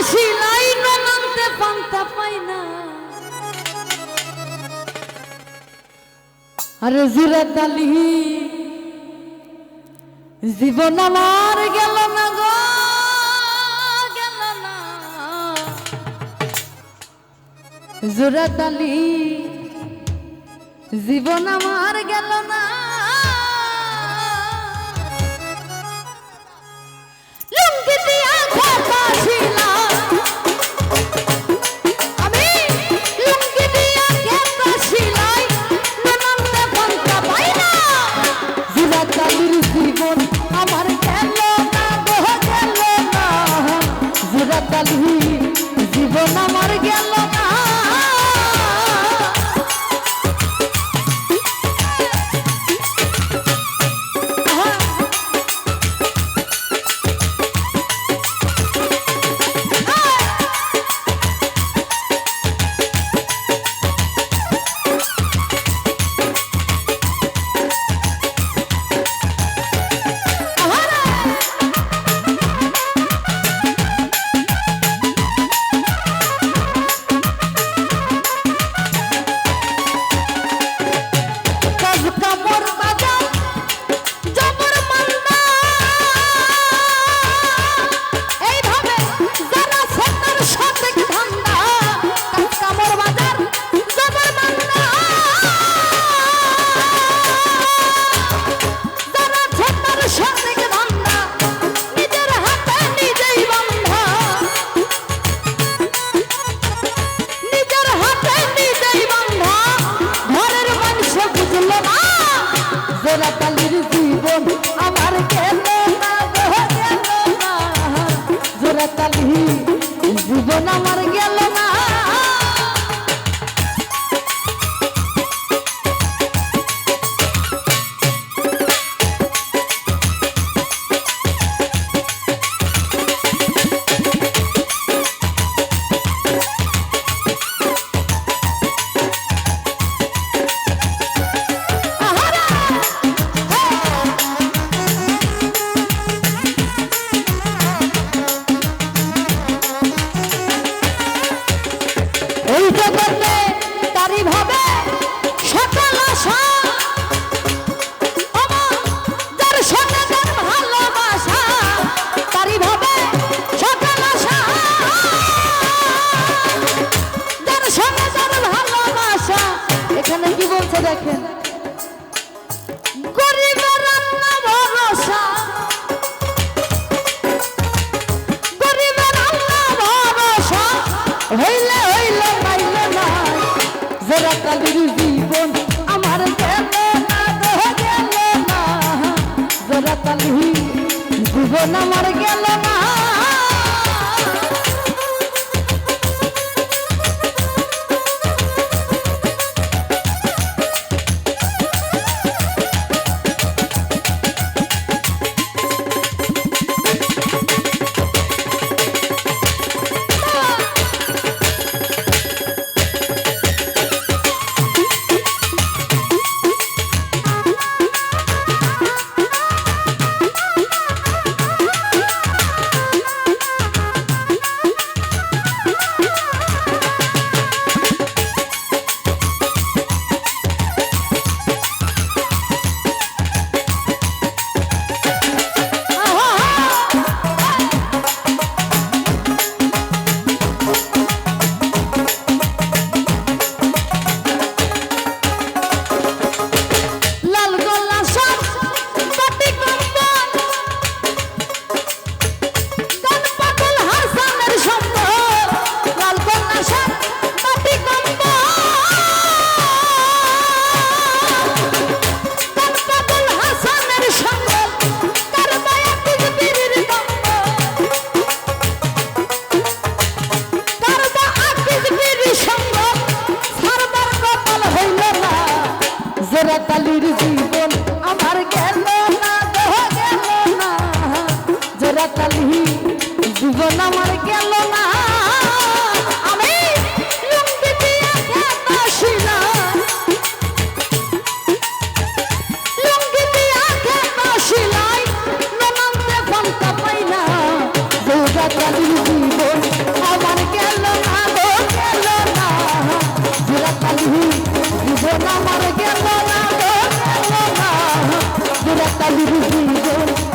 শিলাই নামতে পান্তা পাই না আরে জুরে তালি জীবন আমার গেল না গো গেল না জুরে তালি জীবন আমার গেল না লুঙ্গি দিয়া খেতা ছিলাম আমি লুঙ্গি দিয়া খেতা ছিলাই নামতে পান্তা পাই না জুরে তালির জীবন আমার গেল না গো গেল না জুরে তালি জীবন আমার গেল না জীবন আমার গেল না তারি ভাবে সকল আশা যার সঙ্গে যার ভালোবাসা তারি ভাবে সকল আশা যার সঙ্গে যার ভালোবাসা এখানে কি বলছে দেখেন গরিবের আল্লাহ ভরসা গরিবের আল্লাহ ভরসা হইলে হইলে নাইলে নাই জোড়া তালির জীবন আমার গেল না গেল না জোড়া তালি জীবন আমার গেল না জোড়া তালির জীবন আমার গেল না গেল না জোড়া তালি জীবন আমার গেল না আমি লুঙ্গি দিয়া খেতা ছিলাম লুঙ্গি দিয়া খেতা ছিলাই নামতে পান্তা পাই না জোড়া তালির জীবন জীবন